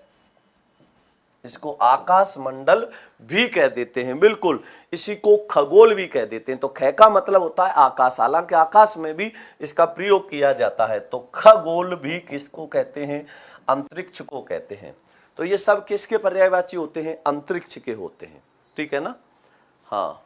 S1: इसको आकाश मंडल भी कह देते हैं। बिल्कुल। इसी को खगोल भी कह देते हैं। तो ख का मतलब होता है आकाश, हालांकि आकाश में भी इसका प्रयोग किया जाता है। तो खगोल भी किसको कहते हैं? अंतरिक्ष को कहते हैं। तो ये सब किसके पर्यायवाची होते हैं? अंतरिक्ष के होते हैं। ठीक है ना? हाँ,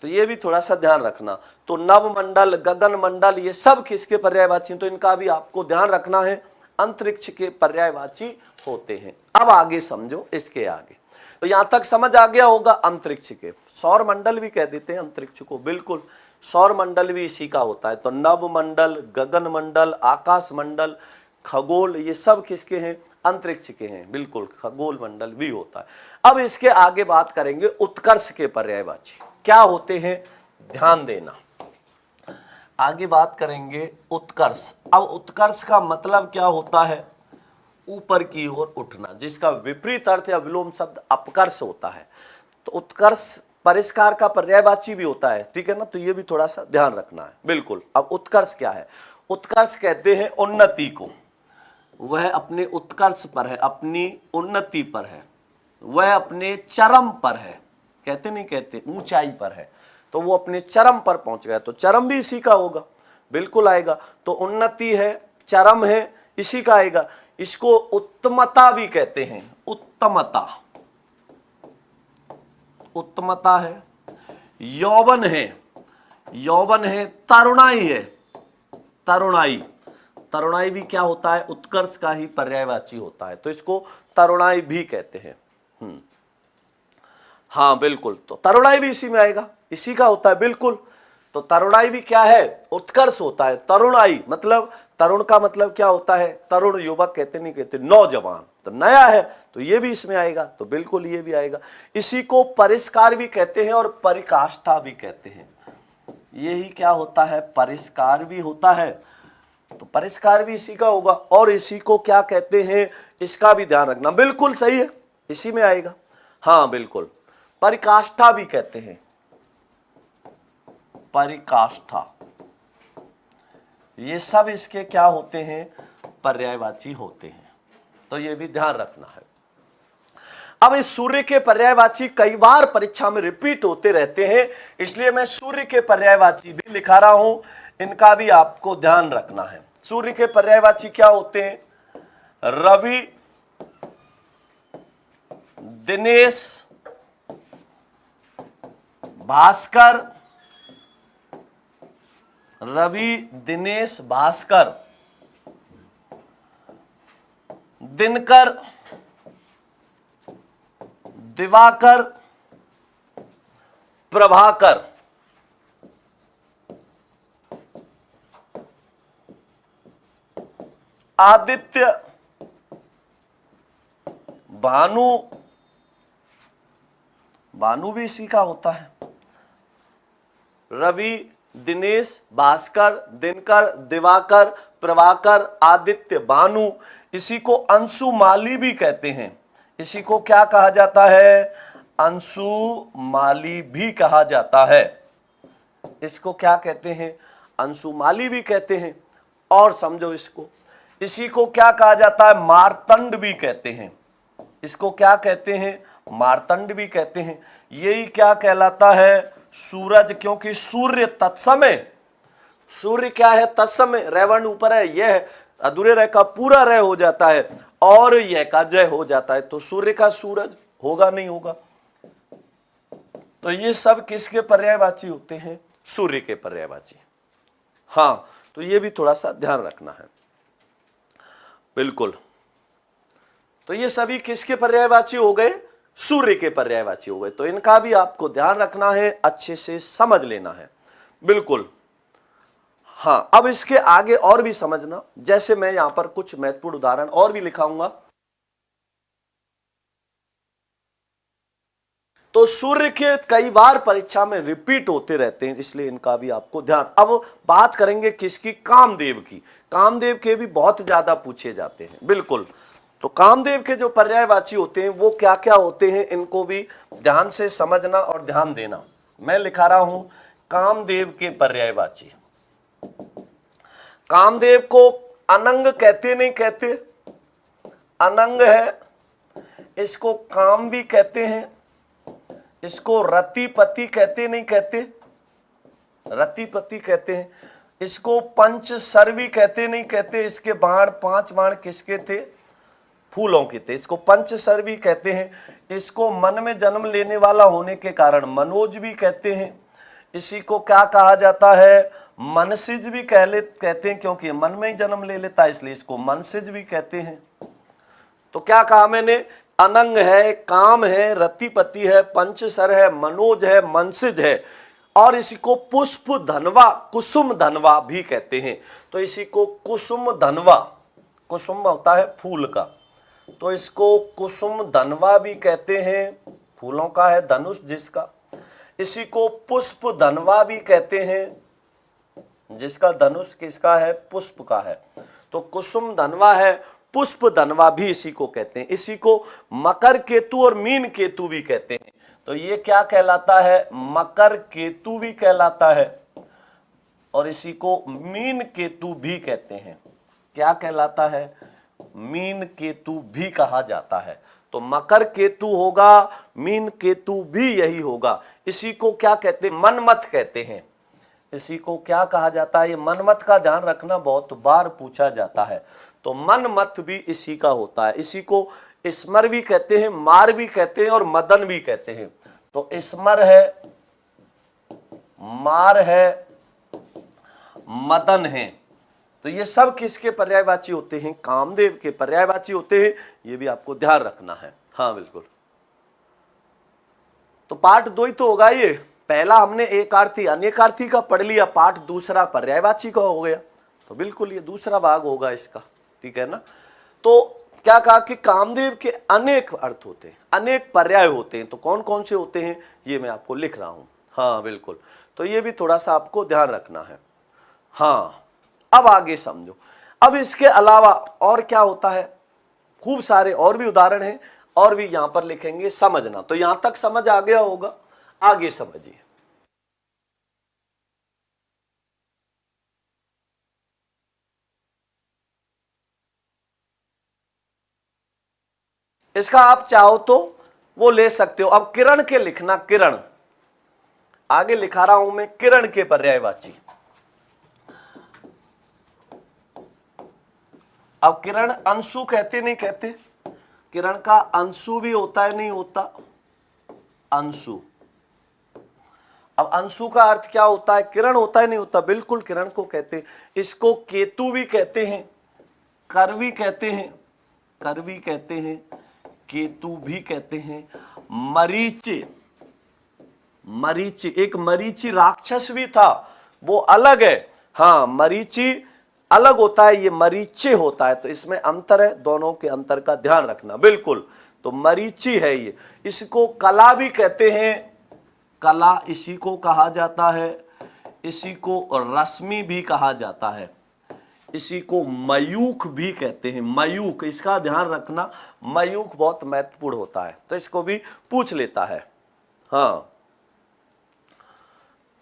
S1: तो ये भी थोड़ा सा ध्यान रखना। तो नवमंडल, गगन मंडल, ये सब किसके पर्यायवाची? तो इनका भी आपको ध्यान रखना है, अंतरिक्ष के पर्यायवाची होते हैं। अब आगे समझो, इसके आगे तो यहां तक समझ आ गया होगा। अंतरिक्ष के सौर मंडल भी कह देते हैं अंतरिक्ष को। बिल्कुल, सौर मंडल भी इसी का होता है। तो नवमंडल, गगन मंडल, आकाश मंडल, खगोल, ये सब किसके हैं? अंतरिक्ष के हैं। बिल्कुल, खगोल मंडल भी होता है। अब इसके आगे बात करेंगे उत्कर्ष के पर्यायवाची क्या होते हैं, ध्यान देना। आगे बात करेंगे उत्कर्ष। अब उत्कर्ष का मतलब क्या होता है? ऊपर की ओर उठना, जिसका विपरीत अर्थ या विलोम शब्द अपकर्ष होता है। तो उत्कर्ष परिष्कार का पर्यायवाची भी होता है। ठीक है ना? तो ये भी थोड़ा सा ध्यान रखना है। बिल्कुल। अब उत्कर्ष क्या है? उत्कर्ष कहते हैं उन्नति को। वह अपने उत्कर्ष पर है, अपनी उन्नति पर है, वह अपने चरम पर है। कहते नहीं कहते, ऊंचाई पर है, तो वो अपने चरम पर पहुंच गया। तो चरम भी इसी का होगा। बिल्कुल आएगा। तो उन्नति है, चरम है, इसी का आएगा। इसको उत्तमता भी कहते हैं। उत्तमता, उत्तमता है। यौवन है, यौवन है। तरुणाई है, तरुणाई, तरुणाई भी क्या होता है? उत्कर्ष का ही पर्यायवाची होता है। तो इसको तरुणाई भी कहते हैं। हाँ बिल्कुल, तो तरुणाई भी इसी में आएगा, इसी का होता है। बिल्कुल। तो तरुणाई भी क्या है? उत्कर्ष होता है। तरुणाई मतलब, तरुण का मतलब क्या होता है? तरुण युवक कहते नहीं कहते, नौजवान, तो नया है, तो ये भी इसमें आएगा। तो बिल्कुल ये भी आएगा। इसी को परिष्कार भी कहते हैं और परिकाष्ठा भी कहते हैं। यही क्या होता है? परिष्कार भी होता है। तो परिष्कार भी इसी का होगा। और इसी को क्या कहते हैं? इसका भी ध्यान रखना। बिल्कुल सही है, इसी में आएगा। हाँ बिल्कुल, परिकाष्ठा भी कहते हैं। परिकाष्ठा, ये सब इसके क्या होते हैं? पर्यायवाची होते हैं। तो ये भी ध्यान रखना है। अब इस सूर्य के पर्यायवाची कई बार परीक्षा में रिपीट होते रहते हैं, इसलिए मैं सूर्य के पर्यायवाची भी लिखा रहा हूं। इनका भी आपको ध्यान रखना है। सूर्य के पर्यायवाची क्या होते हैं? रवि, दिनेश, भास्कर, रवि, दिनेश, भास्कर, दिनकर, दिवाकर, प्रभाकर, आदित्य, भानु, भानु भी इसी का होता है। रवि, दिनेश, भास्कर, दिनकर, दिवाकर, प्रभाकर, आदित्य, भानु, इसी को अंशुमाली भी कहते हैं। इसी को क्या कहा जाता है? अंशुमाली भी कहा जाता है। इसको क्या कहते हैं? अंशुमाली भी कहते हैं। और समझो इसको, इसी को क्या कहा जाता है? मार्तंड भी कहते हैं। इसको क्या कहते हैं? मार्तंड भी कहते हैं। यही क्या कहलाता है? सूरज, क्योंकि सूर्य तत्समय, सूर्य क्या है? तत्समय, रेवण ऊपर है, यह अधूरे रह का पूरा रह हो जाता है और यह का जय हो जाता है, तो सूर्य का सूरज होगा नहीं होगा। तो ये सब किसके पर्यायवाची होते हैं? सूर्य के पर्यायवाची। हाँ, तो ये भी थोड़ा सा ध्यान रखना है। बिल्कुल, तो ये सभी किसके पर्यायवाची हो गए? सूर्य के पर्यायवाची हो गए। तो इनका भी आपको ध्यान रखना है, अच्छे से समझ लेना है। बिल्कुल। हाँ, अब इसके आगे और भी समझना, जैसे मैं यहां पर कुछ महत्वपूर्ण उदाहरण और भी लिखाऊंगा। तो सूर्य के कई बार परीक्षा में रिपीट होते रहते हैं, इसलिए इनका भी आपको ध्यान। अब बात करेंगे किसकी? कामदेव की। कामदेव के भी बहुत ज्यादा पूछे जाते हैं। बिल्कुल, तो कामदेव के जो पर्यायवाची होते हैं वो क्या क्या होते हैं, इनको भी ध्यान से समझना और ध्यान देना। मैं लिखा रहा हूं कामदेव के पर्यायवाची। कामदेव को अनंग कहते नहीं कहते? अनंग है, इसको काम भी कहते हैं, इसको रतिपति कहते नहीं कहते? रतिपति कहते हैं। इसको पंचसर भी कहते नहीं कहते? इसके बाण, 5 बाण किसके थे? फूलों के थे, इसको पंचसर भी कहते हैं। इसको मन में जन्म लेने वाला होने के कारण मनोज भी कहते हैं। इसी को क्या कहा जाता है? मनसिज भी कहते हैं, क्योंकि मन में ही जन्म ले लेता है, इसलिए इसको मनसिज भी कहते हैं। तो क्या कहा मैंने? अनंग है, काम है, रतिपति है, पंचसर है, मनोज है, मनसिज है, और इसी को पुष्प धनवा, कुसुम धनवा भी कहते हैं। तो इसी को कुसुम धनवा, कुसुम होता है फूल का, तो इसको कुसुम धनवा भी कहते हैं, फूलों का है धनुष जिसका। इसी को पुष्प धनवा भी कहते हैं, जिसका धनुष किसका है? पुष्प का है। तो कुसुम धनवा है, पुष्प धनवा भी इसी को कहते हैं। इसी को मकर केतु और मीन केतु भी कहते हैं। तो ये क्या कहलाता है? मकर केतु भी कहलाता है, और इसी को मीन केतु भी कहते हैं। क्या कहलाता है? मीन केतु भी कहा जाता है। तो मकर केतु होगा, मीन केतु भी यही होगा। इसी को क्या कहते हैं? मनमथ कहते हैं। इसी को क्या कहा जाता है? ये मनमथ का ध्यान रखना, बहुत बार पूछा जाता है। तो मनमथ भी इसी का होता है। इसी को स्मर भी कहते हैं, मार भी कहते हैं और मदन भी कहते हैं। तो स्मर है, मार है, मदन है। तो ये सब किसके पर्यायवाची होते हैं? कामदेव के पर्यायवाची होते हैं। ये भी आपको ध्यान रखना है। हाँ बिल्कुल। तो पार्ट 2 ही तो होगा ये। पहला हमने एकार्थी अनेकार्थी का पढ़ लिया, पार्ट दूसरा पर्यायवाची का हो गया। तो बिल्कुल ये दूसरा भाग होगा इसका, ठीक है ना। तो क्या कहा कि कामदेव के अनेक अर्थ होते हैं, अनेक पर्याय होते हैं। तो कौन कौन से होते हैं ये मैं आपको लिख रहा हूं। हाँ बिल्कुल, तो ये भी थोड़ा सा आपको ध्यान रखना है। हाँ, अब आगे समझो। अब इसके अलावा और क्या होता है? खूब सारे और भी उदाहरण हैं, और भी यहां पर लिखेंगे, समझना। तो यहां तक समझ आ गया होगा, आगे समझिए। इसका आप चाहो तो वो ले सकते हो। अब किरण के लिखना, किरण आगे लिखा रहा हूं मैं, किरण के पर्यायवाची। अब किरण अंशु कहते नहीं कहते? किरण का अंशु भी होता है नहीं होता? अंशु। अब अंशु का अर्थ क्या होता है? किरण होता है, नहीं होता? बिल्कुल किरण को कहते हैं। इसको केतु भी कहते हैं, कर भी कहते हैं, कर भी कहते हैं, केतु भी कहते हैं। मरीचि, मरीचि, एक मरीचि राक्षस भी था, वो अलग है। हाँ, मरीचि अलग होता है, ये मरीचे होता है, तो इसमें अंतर है, दोनों के अंतर का ध्यान रखना। बिल्कुल, तो मरीचि है ये। इसको कला भी कहते हैं, कला इसी को कहा जाता है, इसी को रश्मि भी कहा जाता है, इसी को मयूख भी कहते हैं। मयूख, इसका ध्यान रखना, मयूख बहुत महत्वपूर्ण होता है, तो इसको भी पूछ लेता है। हाँ,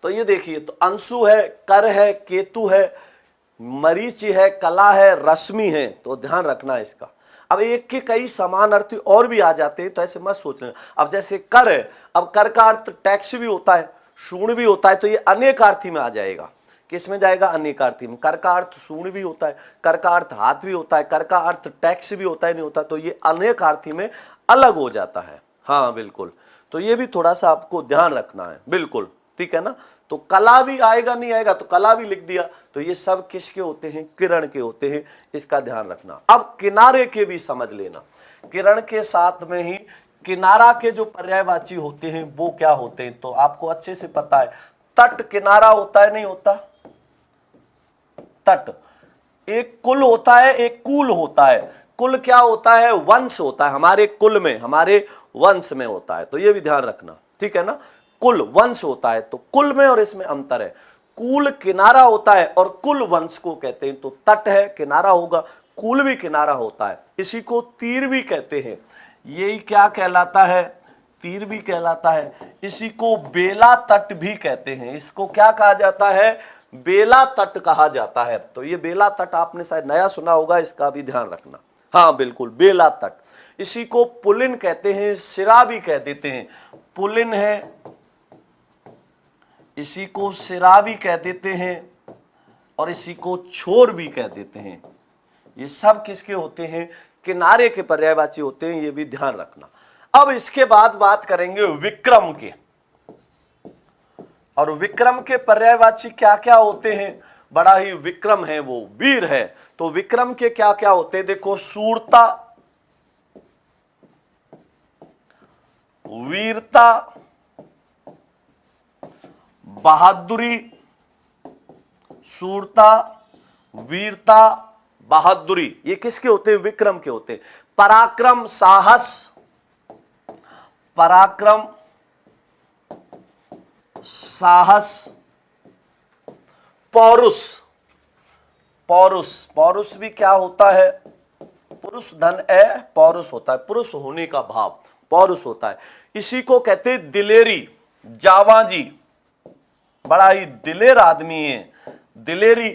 S1: तो ये देखिए, तो अंशु है, कर है, केतु है, मरीचि है, कला है, रश्मि है, तो ध्यान रखना इसका। अब एक के कई समान अर्थ और भी आ जाते हैं, तो ऐसे मत सोच लेना। अब जैसे कर है, अब कर का अर्थ टैक्स भी होता है, शून्य भी होता है, तो ये अनेकार्थी में आ जाएगा। किस में जाएगा? अनेकार्थी में। कर का अर्थ शून्य भी होता है, कर का अर्थ हाथ भी होता है, कर का अर्थ टैक्स भी होता है, नहीं होता, तो ये अनेकार्थी में अलग हो जाता है। हाँ बिल्कुल, तो ये भी थोड़ा सा आपको ध्यान रखना है। बिल्कुल ठीक है ना। तो कला भी आएगा, नहीं आएगा, तो कला भी लिख दिया। तो ये सब किसके होते हैं? किरण के होते हैं, इसका ध्यान रखना। अब किनारे के भी समझ लेना, किरण के साथ में ही किनारा के जो पर्यायवाची होते हैं वो क्या होते हैं, तो आपको अच्छे से पता है। तट किनारा होता है, नहीं होता? तट एक कुल होता है, एक कूल होता है। कुल क्या होता है? वंश होता है, हमारे कुल में, हमारे वंश में होता है, तो ये भी ध्यान रखना, ठीक है ना। कुल वंश होता है, तो कुल में और इसमें अंतर है। कुल किनारा होता है और कुल वंश को कहते हैं, तो तट है, किनारा होगा, कुल भी किनारा होता है। इसी को तीर भी कहते हैं, यही क्या कहलाता है? तीर भी कहलाता है। इसी को बेला तट भी कहते हैं, इसको क्या कहा जाता है? बेला तट कहा जाता है। तो ये बेला तट आपने शायद नया सुना होगा, इसका भी ध्यान रखना। हाँ बिल्कुल, बेला तट। इसी को पुलिन कहते हैं, सिरा भी कह देते हैं, पुलिन है, इसी को सिरा भी कह देते हैं, और इसी को छोर भी कह देते हैं। ये सब किसके होते हैं? किनारे के पर्यायवाची होते हैं, ये भी ध्यान रखना। अब इसके बाद बात करेंगे विक्रम के, और विक्रम के पर्यायवाची क्या क्या होते हैं? बड़ा ही विक्रम है, वो वीर है, तो विक्रम के क्या क्या होते हैं? देखो, शूरता, वीरता, बहादुरी, शूरता, वीरता, बहादुरी, ये किसके होते हैं? विक्रम के होते हैं। पराक्रम, साहस, पराक्रम, साहस, पौरुष, पौरुष, पौरुष भी क्या होता है? पुरुष धन है, पौरुष होता है, पुरुष होने का भाव, पौरुष होता है। इसी को कहते हैं दिलेरी, जावाजी, बड़ा ही दिलेर आदमी है, दिलेरी,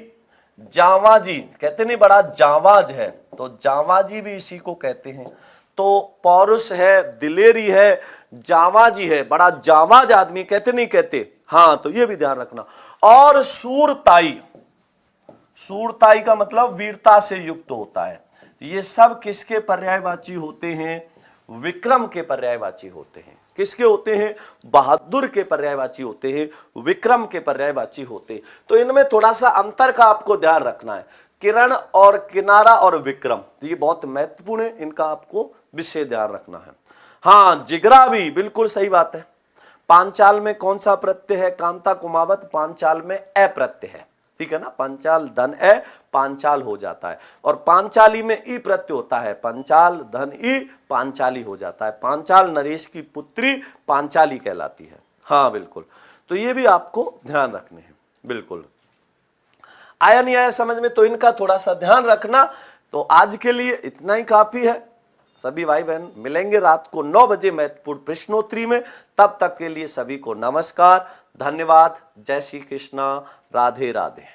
S1: जावाजी कहते नहीं, बड़ा जावाज है, तो जावाजी भी इसी को कहते हैं। तो पौरुष है, दिलेरी है, जावाजी है, बड़ा जावाज आदमी कहते नहीं कहते? हाँ, तो ये भी ध्यान रखना। और सूरताई, सूरताई का मतलब वीरता से युक्त होता है। ये सब किसके पर्यायवाची होते हैं? विक्रम के पर्यायवाची होते हैं। किसके होते हैं? बहादुर के पर्यायवाची होते हैं, विक्रम के पर्यायवाची होते हैं। तो इनमें थोड़ा सा अंतर का आपको ध्यान रखना है, किरण और किनारा और विक्रम, ये बहुत महत्वपूर्ण है, इनका आपको विशेष ध्यान रखना है। हाँ, जिगरा भी बिल्कुल सही बात है। पांचाल में कौन सा प्रत्यय है? कांता कुमावत, पांचाल में ए प्रत्यय है, ठीक है ना। पंचाल धन ए, पांचाल हो जाता है, और पांचाली में ई प्रत्यय होता है, पंचाल धन ई, पांचाली हो जाता है। पांचाल नरेश की पुत्री पांचाली कहलाती है। हाँ बिल्कुल, तो ये भी आपको ध्यान रखने हैं। बिल्कुल, आया नहीं आया समझ में? तो इनका थोड़ा सा ध्यान रखना। तो आज के लिए इतना ही काफी है। सभी भाई बहन मिलेंगे रात को 9 बजे महत्वपूर्ण प्रश्नोत्तरी में। तब तक के लिए सभी को नमस्कार, धन्यवाद, जय श्री कृष्णा, राधे राधे।